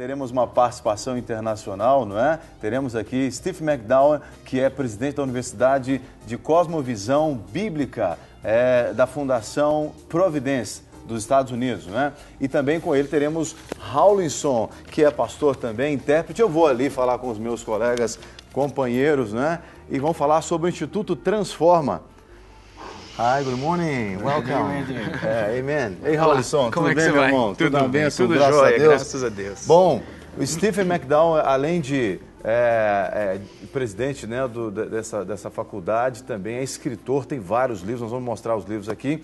teremos uma participação internacional, não é? Teremos aqui Steve McDowell, que é presidente da Universidade de Cosmovisão Bíblica da Fundação Providence dos Estados Unidos, né? E também com ele teremos Rawlinson, que é pastor também, intérprete. Eu vou ali falar com os meus colegas, companheiros, né? E vamos falar sobre o Instituto Transforma. Hi, good morning. Welcome. Amen. Ei, Rawlinson, tudo bem, meu irmão? Tudo bem, tudo graças jóia, a Deus. graças a Deus. Bom, o Stephen McDowell, além de presidente, né, dessa faculdade, também é escritor, tem vários livros, nós vamos mostrar os livros aqui.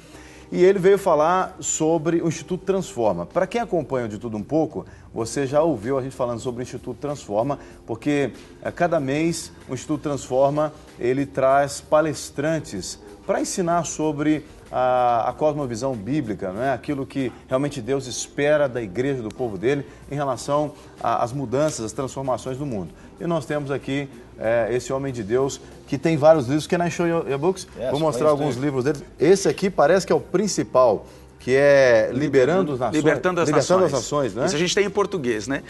E ele veio falar sobre o Instituto Transforma. Para quem acompanha de tudo um pouco, você já ouviu a gente falando sobre o Instituto Transforma, porque a cada mês o Instituto Transforma, ele traz palestrantes para ensinar sobre a cosmovisão bíblica, não é? Aquilo que realmente Deus espera da igreja, do povo dele, em relação às mudanças, às transformações do mundo. E nós temos aqui esse homem de Deus que tem vários livros. Can I show you your books? Yes, vou mostrar alguns livros dele. Esse aqui parece que é o principal, que é Libertando as Nações, né? Isso a gente tem em português, né?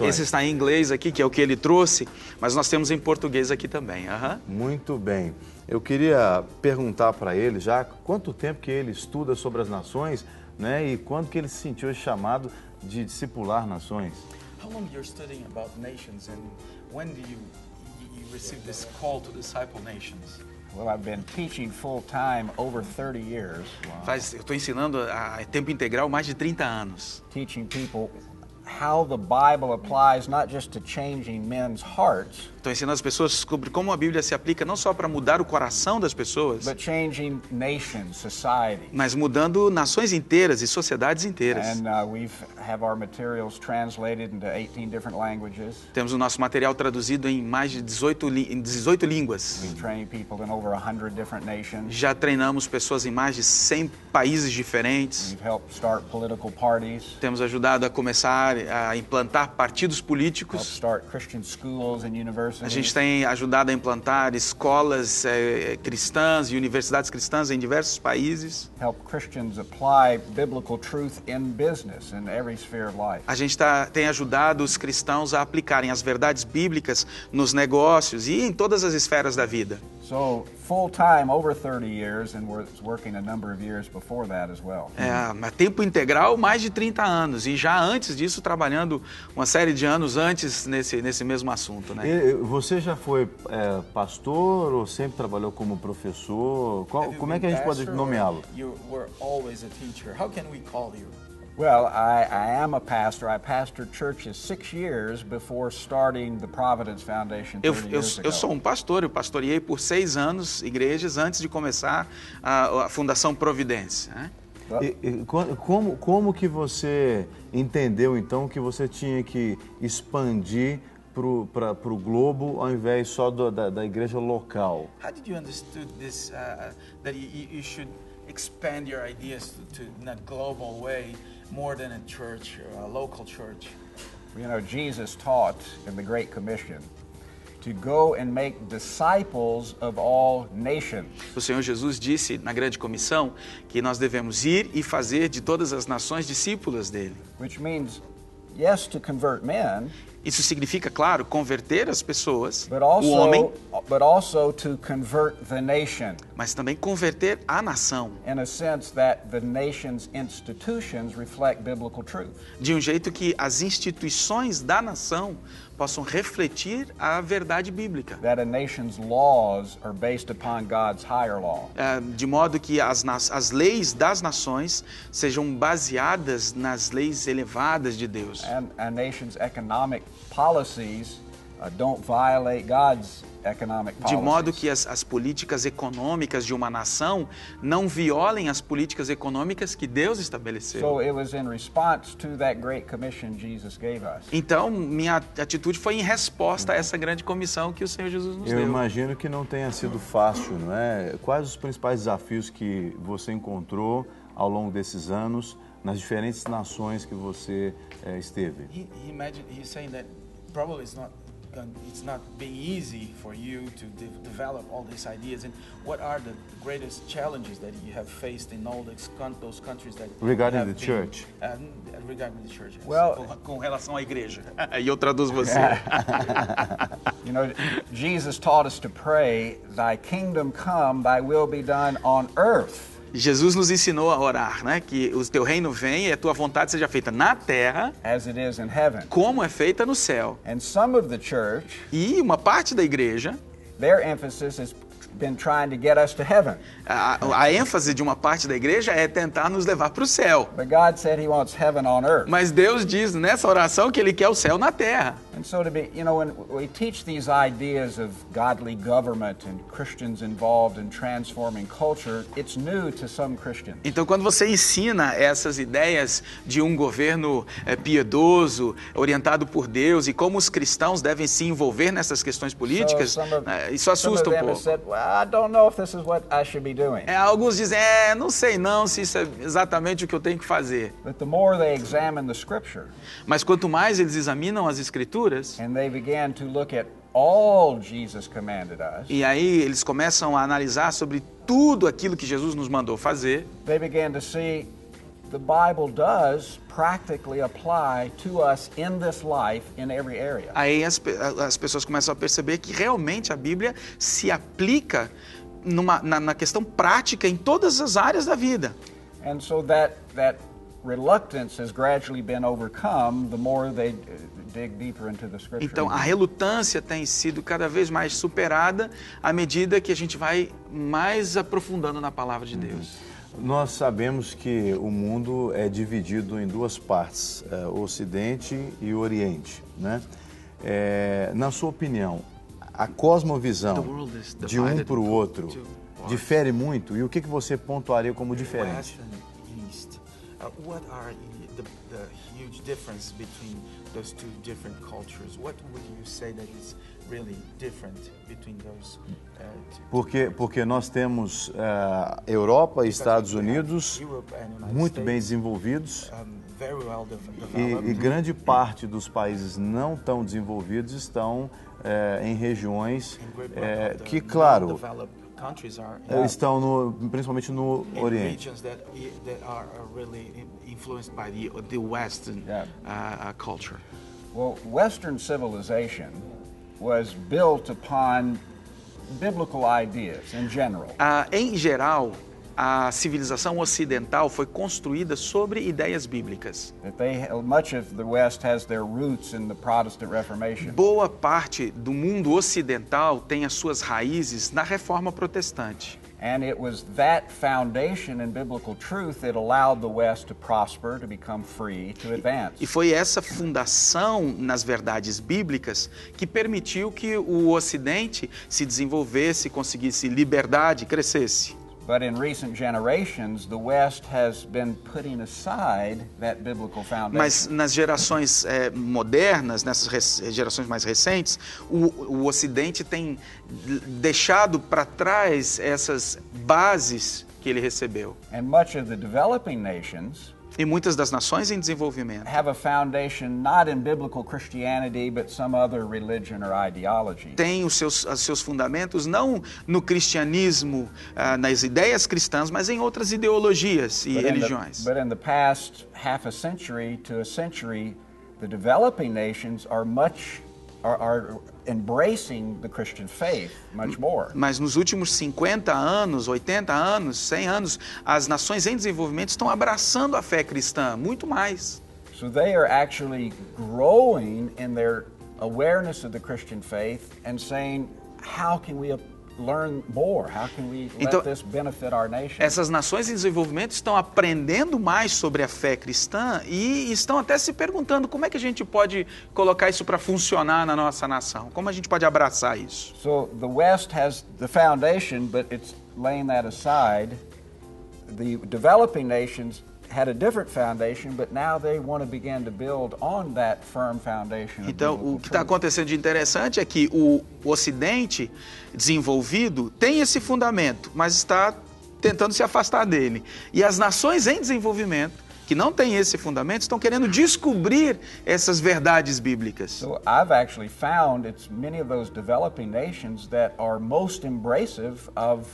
Esse está em inglês aqui, que é o que ele trouxe, mas nós temos em português aqui também. Muito bem. Eu queria perguntar para ele já quanto tempo que ele estuda sobre as nações, né? E quando que ele se sentiu chamado de discipular nações? How long you're studying about nations and when do you receive this call to disciple nations? Well, I've been teaching full-time over 30 years. Eu estou ensinando a tempo integral mais de 30 anos. Teaching people how the Bible applies not just to changing men's hearts, Estou ensinando as pessoas sobre como a Bíblia se aplica não só para mudar o coração das pessoas, but changing nations, society. mas mudando nações inteiras e sociedades inteiras. And we have our materials translated into 18 different languages. Temos o nosso material traduzido em mais de 18 línguas. We train people in over 100 different nations. Já treinamos pessoas em mais de 100 países diferentes. We've helped start political parties. Temos ajudado a começar a implantar partidos Helped políticos. start Christian schools and universities. A gente tem ajudado a implantar escolas cristãs e universidades cristãs em diversos países. Help Christians apply biblical truth in business in every sphere of life. A gente tem ajudado os cristãos a aplicarem as verdades bíblicas nos negócios e em todas as esferas da vida. So full-time over 30 years, and was working a number of years before that as well. A tempo integral, mais de 30 anos. E já antes disso, trabalhando uma série de anos antes nesse mesmo assunto, né? E você já foi pastor ou sempre trabalhou como professor? Como é que a gente pode nomeá-lo? You were always a teacher. How can we call you? Well, I am a pastor. I pastored churches 6 years before starting the Providence Foundation 30 years ago. Eu sou um pastor, eu pastoreei por 6 anos igrejas antes de começar a Fundação Providência, né? Como que você entendeu, então, que você tinha que expandir para o globo ao invés só da igreja local? How did you understand this, that you should expand your ideas to in a global way more than a church, a local church? You know, Jesus taught in the Great Commission to go and make disciples of all nations. O Senhor Jesus disse na Grande Comissão que nós devemos ir e fazer de todas as nações discípulas dele. Which means, yes, to convert men, Isso significa, claro, converter as pessoas, but o homem, also to convert the nation. mas também converter a nação, In a sense that the nation's institutions reflect biblical truth. de um jeito que as instituições da nação possam refletir a verdade bíblica. That a nation's laws are based upon God's higher law. De modo que as leis das nações sejam baseadas nas leis elevadas de Deus. And a nation's economic policies don't violate God's economic De policies. modo que as políticas econômicas de uma nação não violem as políticas econômicas que Deus estabeleceu. So it was in response to that great commission Jesus gave us. Então, minha atitude foi em resposta a essa grande comissão que o Senhor Jesus nos Eu deu. imagino que não tenha sido fácil, não é? Quais os principais desafios que você encontrou ao longo desses anos nas diferentes nações que você esteve? He's saying that probably it's not it's not being easy for you to develop all these ideas. And what are the greatest challenges that you have faced in all those countries that Regarding have the church? Regarding the church, yes. Well, Com relação à igreja. E eu traduzo você. you know, Jesus taught us to pray, "Thy kingdom come, thy will be done on earth." Jesus nos ensinou a orar, né? Que o teu reino venha e a tua vontade seja feita na terra, as it is in heaven. como é feita no céu. And some of the church, E uma parte da igreja, their emphasis has been trying to get us to heaven. a ênfase de uma parte da igreja é tentar nos levar para o céu. But God said He wants heaven on earth. Mas Deus diz nessa oração que Ele quer o céu na terra. And so to be, you know, when we teach these ideas of godly government and Christians involved in transforming culture, it's new to some Christians. Então, quando você ensina essas ideias de um governo piedoso, orientado por Deus, e como os cristãos devem se envolver nessas questões políticas, isso assusta um pouco. Said, well, I don't know if this is what I should be doing. Alguns dizem, não sei não se isso é exatamente o que eu tenho que fazer. But the more they examine the Scripture, mas quanto mais eles examinam as Escrituras, and they began to look at all Jesus commanded us, e aí eles começam a analisar sobre tudo aquilo que Jesus nos mandou fazer, they began to see the Bible does practically apply to us in this life in every area. Aí as pessoas começam a perceber que realmente a Bíblia se aplica na questão prática em todas as áreas da vida. And so that reluctance has gradually been overcome the more they dig deeper into the Scripture. Então a relutância tem sido cada vez mais superada à medida que a gente vai mais aprofundando na palavra de Deus. Nós sabemos que o mundo é dividido em duas partes, o Ocidente e o Oriente, né? Na sua opinião, a cosmovisão de um para o outro difere muito? E o que você pontuaria como diferente? What are the huge difference between those two different cultures? What would you say that is really different between those two? Porque nós temos Europa e Estados Unidos muito bem desenvolvidos e grande parte dos países não tão desenvolvidos estão em regiões que, claro, estão principalmente no Oriente. Well, Western civilization was built upon biblical ideas in general. Em geral, a civilização ocidental foi construída sobre ideias bíblicas. Much of the West has their roots in the Protestant Reformation. Boa parte do mundo ocidental tem as suas raízes na Reforma Protestante. And it was that foundation in biblical truth that allowed the West to prosper, to become free, to advance. E foi essa fundação nas verdades bíblicas que permitiu que o Ocidente se desenvolvesse, conseguisse liberdade, crescesse. But in recent generations, the West has been putting aside that biblical foundation. Mas nas gerações modernas, nessas gerações mais recentes, o Ocidente tem deixado para trás essas bases que ele recebeu. And much of the developing nations E muitas das nações em desenvolvimento have a foundation not in biblical Christianity, but some other religion or ideology. têm os seus fundamentos não no cristianismo, nas ideias cristãs, mas em outras ideologias e religiões. But in the past half a century to a century, the developing nations are embracing the Christian faith much more. Mas nos últimos 50 anos, 80 anos, 100 anos, as nações em desenvolvimento estão abraçando a fé cristã muito mais. So they are actually growing in their awareness of the Christian faith and saying, how can we learn more? How can we let this benefit our nation? Essas nações em desenvolvimento estão aprendendo mais sobre a fé cristã e estão até se perguntando como é que a gente pode colocar isso para funcionar na nossa nação. Como a gente pode abraçar isso? So the West has the foundation, but it's laying that aside. The developing nations had a different foundation, but now they want to begin to build on that firm foundation. Então, o que está acontecendo de interessante é que o Ocidente desenvolvido tem esse fundamento, mas está tentando se afastar dele. E as nações em desenvolvimento que não têm esse fundamento estão querendo descobrir essas verdades bíblicas. So I've actually found it's many of those developing nations that are most embracive of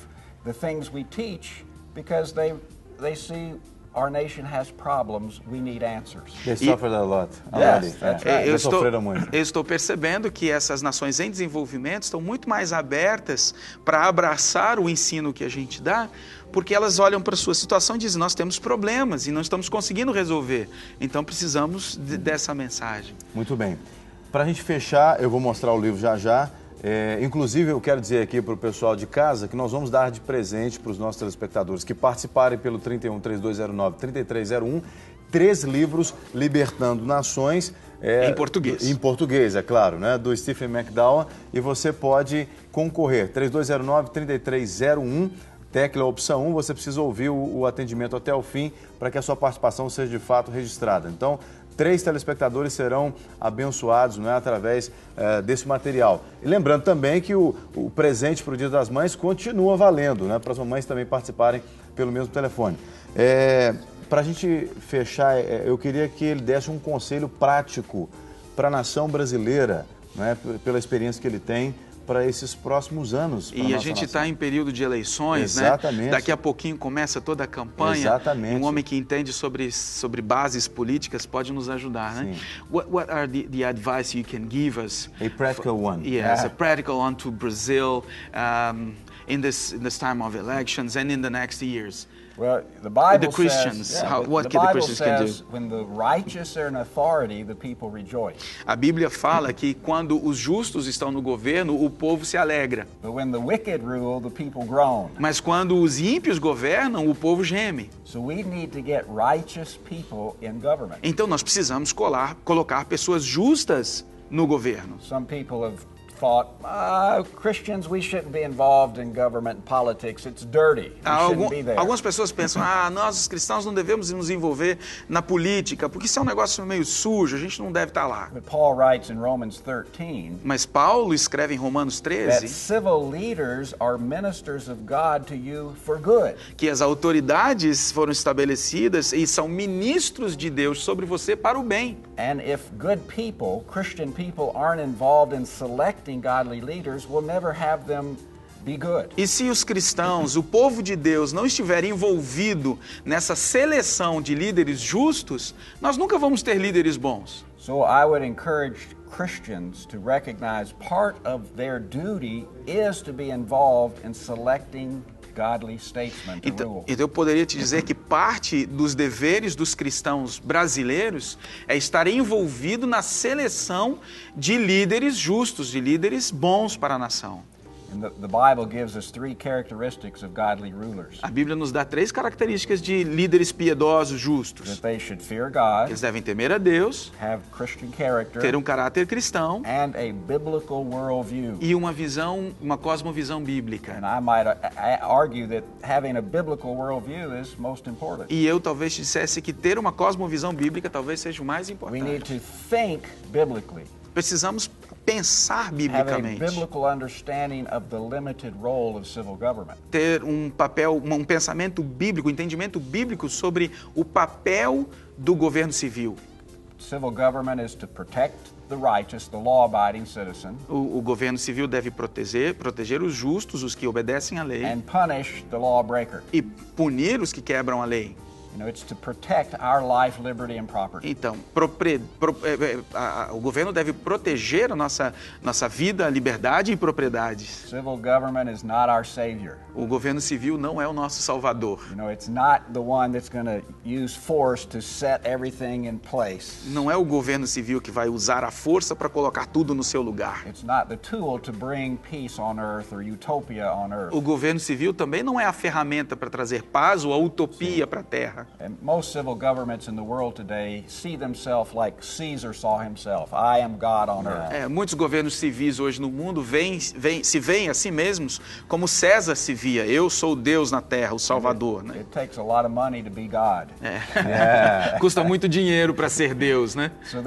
the things we teach because they see our nation has problems, we need answers. They suffered a lot. Yes, that's right. Já sofreram muito. Eu estou percebendo que essas nações em desenvolvimento estão muito mais abertas para abraçar o ensino que a gente dá, porque elas olham para a sua situação e dizem, nós temos problemas e não estamos conseguindo resolver. Então precisamos dessa mensagem. Muito bem. Para a gente fechar, eu vou mostrar o livro já já. Inclusive, eu quero dizer aqui para o pessoal de casa que nós vamos dar de presente para os nossos telespectadores que participarem pelo 31 3209 3301 3 livros Libertando Nações. Em português. Em português, é claro, né? Do Stephen McDowell. E você pode concorrer. 3209 3301. Tecla opção 1, você precisa ouvir o atendimento até o fim para que a sua participação seja de fato registrada. Então, 3 telespectadores serão abençoados, não é, através desse material. E lembrando também que o presente para o Dia das Mães continua valendo, né, para as mamães também participarem pelo mesmo telefone. Para a gente fechar, eu queria que ele desse um conselho prático para a nação brasileira, né, pela experiência que ele tem, para esses próximos anos. E a gente está em período de eleições, exatamente, né? Daqui a pouquinho começa toda a campanha. Exatamente. Um homem que entende sobre bases políticas pode nos ajudar, né? What are the advice you can give us? A practical one. Yes, a practical one to Brazil in this time of elections and in the next years. Well, the Bible The Christians, says, what the the Bible Christians can do. says, when the righteous are in authority, the people rejoice. A Bíblia fala que quando os justos estão no governo, o povo se alegra. But when the wicked rule, the people groan. Mas quando os ímpios governam, o povo geme. So we need to get righteous people in government. Então nós precisamos colocar pessoas justas no governo. Some people have thought, Christians, we shouldn't be involved in government and politics. It's dirty. We shouldn't be there. Algumas pessoas pensam, nós os cristãos não devemos nos envolver na política, porque isso é um negócio meio sujo, a gente não deve estar lá. But Paul writes in Romans 13 Mas Paulo escreve em Romanos that 13 civil leaders are ministers of God to you for good. que as autoridades foram estabelecidas e são ministros de Deus sobre você para o bem. And if good people, Christian people, aren't involved in selecting godly leaders, we'll never have them be good. E se os cristãos, o povo de Deus, não estiver envolvido nessa seleção de líderes justos, nós nunca vamos ter líderes bons. So I would encourage Christians to recognize part of their duty is to be involved in selecting godly statesmen to Então rule. eu poderia te dizer que parte dos deveres dos cristãos brasileiros é estar envolvido na seleção de líderes justos, de líderes bons para a nação. And the Bible gives us 3 characteristics of godly rulers. A Bíblia nos dá 3 características de líderes piedosos, justos. That they should fear God, Eles devem temer a Deus, have Christian character, ter um caráter cristão and a biblical worldview. e uma cosmovisão bíblica. And I might argue that having a biblical worldview is most important. E eu talvez te dissesse que ter uma cosmovisão bíblica talvez seja o mais We need importante. to think biblically, Precisamos pensar have a biblicamente. biblical understanding of the limited role of civil government. Ter um pensamento bíblico, um entendimento bíblico sobre o papel do governo civil. Civil government is to protect the righteous, the law-abiding citizen, O governo civil deve proteger os justos, os que obedecem à lei, and punish the lawbreaker. e punir os que quebram a lei. You know, it's to protect our life, liberty, and property. Então, o governo deve proteger a nossa vida, liberdade e propriedades. Civil government is not our savior. O governo civil não é o nosso salvador. You know, it's not the one that's going to use force to set everything in place. Não é o governo civil que vai usar a força para colocar tudo no seu lugar. It's not the tool to bring peace on earth or utopia on earth. O governo civil também não é a ferramenta para trazer paz ou a utopia para a terra. And most civil governments in the world today see themselves like Caesar saw himself. I am God on earth. Muitos governos civis hoje no mundo se veem a si mesmos como César se via. Eu sou Deus na terra, o Salvador. Né? It takes a lot of money to be God. Custa muito dinheiro para ser Deus, né? So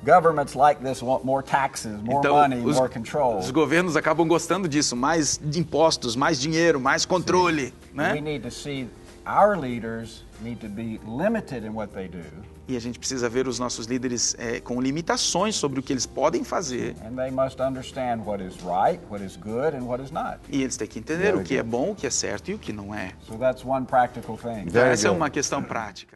governments like this want more taxes, more Então, money, more control. os governos acabam gostando disso, mais impostos, mais dinheiro, mais controle, né? We need to see our leaders need to be limited in what they do, E a gente precisa ver os nossos líderes com limitações sobre o que eles podem fazer. and they must understand what is right, what is good, and what is not. E eles têm que entender o que é bom, o que é certo e o que não é. So that's one practical thing. Então, Very essa é good. uma questão prática.